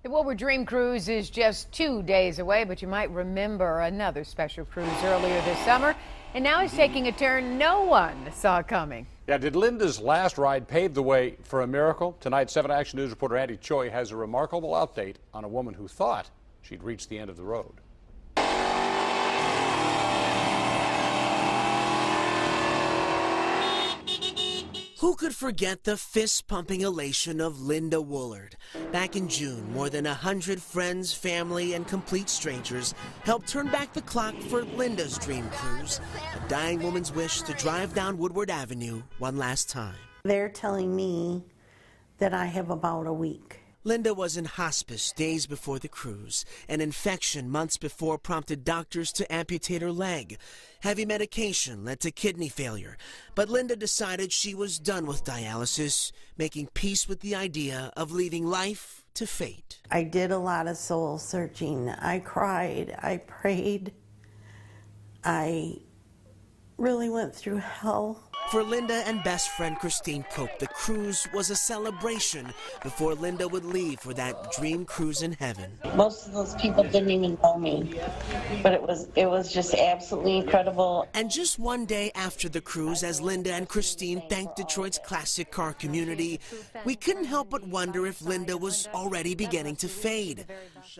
The Woodward Dream Cruise is just 2 days away, but you might remember another special cruise earlier this summer, and now it's taking a turn no one saw coming. Yeah, did Linda's last ride pave the way for a miracle? Tonight, 7 Action News reporter Andy Choi has a remarkable update on a woman who thought she'd reached the end of the road. Who could forget the fist-pumping elation of Linda Woolard? Back in June, more than 100 friends, family, and complete strangers helped turn back the clock for Linda's dream cruise, a dying woman's wish to drive down Woodward Avenue one last time. They're telling me that I have about a week. Linda was in hospice days before the cruise. An infection months before prompted doctors to amputate her leg. Heavy medication led to kidney failure. But Linda decided she was done with dialysis, making peace with the idea of leaving life to fate. I did a lot of soul searching. I cried. I prayed. I really went through hell. For Linda and best friend Christine Cope, the cruise was a celebration before Linda would leave for that dream cruise in heaven. Most of those people didn't even know me, but it was just absolutely incredible. And just one day after the cruise, as Linda and Christine thanked Detroit's classic car community, we couldn't help but wonder if Linda was already beginning to fade.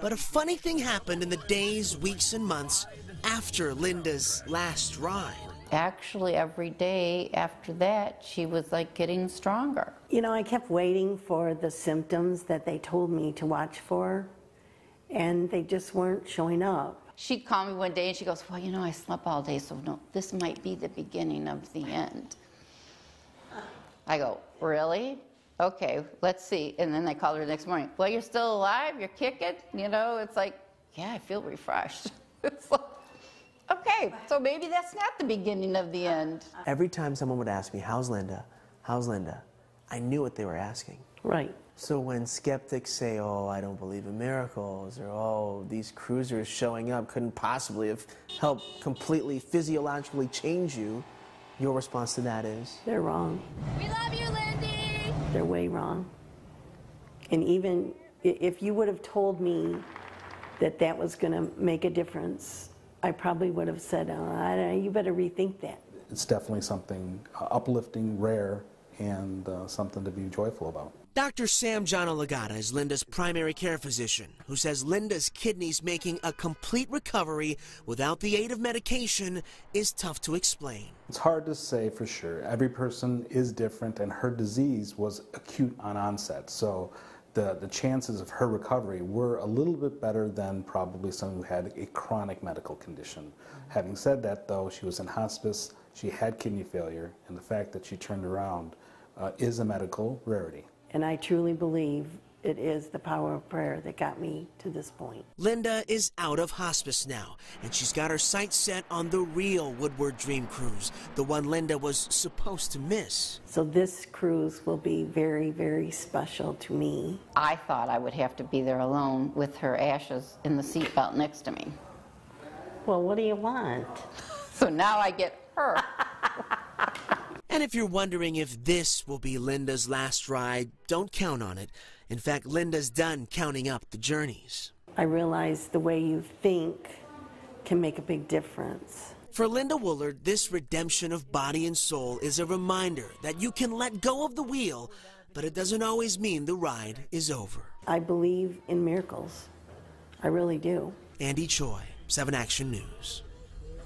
But a funny thing happened in the days, weeks, and months after Linda's last ride. Actually, every day after that, she was like getting stronger. You know, I kept waiting for the symptoms that they told me to watch for, and they just weren't showing up. She'd call me one day and she goes, well, you know, I slept all day, so no, this might be the beginning of the end. I go, really? Okay, let's see. And then I called her the next morning. Well, you're still alive? You're kicking? You know, it's like, yeah, I feel refreshed. It's like, okay, so maybe that's not the beginning of the end. Every time someone would ask me, how's Linda? How's Linda? I knew what they were asking. Right. So when skeptics say, oh, I don't believe in miracles, or oh, these cruisers showing up couldn't possibly have helped completely physiologically change you, your response to that is? They're wrong. We love you, Lindy! They're way wrong. And even if you would have told me that that was going to make a difference, I probably would have said, oh, you better rethink that. It's definitely something uplifting, rare, and something to be joyful about. Dr. Sam Gianolagata is Linda's primary care physician, who says Linda's kidneys making a complete recovery without the aid of medication is tough to explain. It's hard to say for sure. Every person is different, and her disease was acute on onset. So the chances of her recovery were a little bit better than probably someone who had a chronic medical condition. Having said that, though, she was in hospice, she had kidney failure, and the fact that she turned around is a medical rarity. And I truly believe it is the power of prayer that got me to this point. Linda is out of hospice now, and she's got her sights set on the real Woodward Dream Cruise, the one Linda was supposed to miss. So this cruise will be very, very special to me. I thought I would have to be there alone with her ashes in the seatbelt next to me. Well, what do you want? So now I get her. And if you're wondering if this will be Linda's last ride, don't count on it. In fact, Linda's done counting up the journeys. I realize the way you think can make a big difference. For Linda Woolard, this redemption of body and soul is a reminder that you can let go of the wheel, but it doesn't always mean the ride is over. I believe in miracles. I really do. Andy Choi, 7 Action News.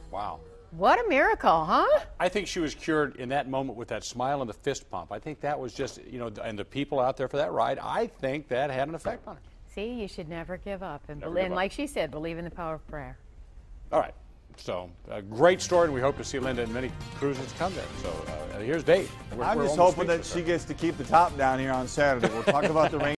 Wow. What a miracle, huh? I think she was cured in that moment with that smile and the fist pump. I think that was just, you know, and the people out there for that ride, I think that had an effect on her. See, you should never give up. And Never give up. like she said, believe in the power of prayer. All right. So, a great story, and we hope to see Linda in many cruises to come there. So, here's Dave. I'm just hoping that she gets to keep the top down here on Saturday. We'll talk about the rain.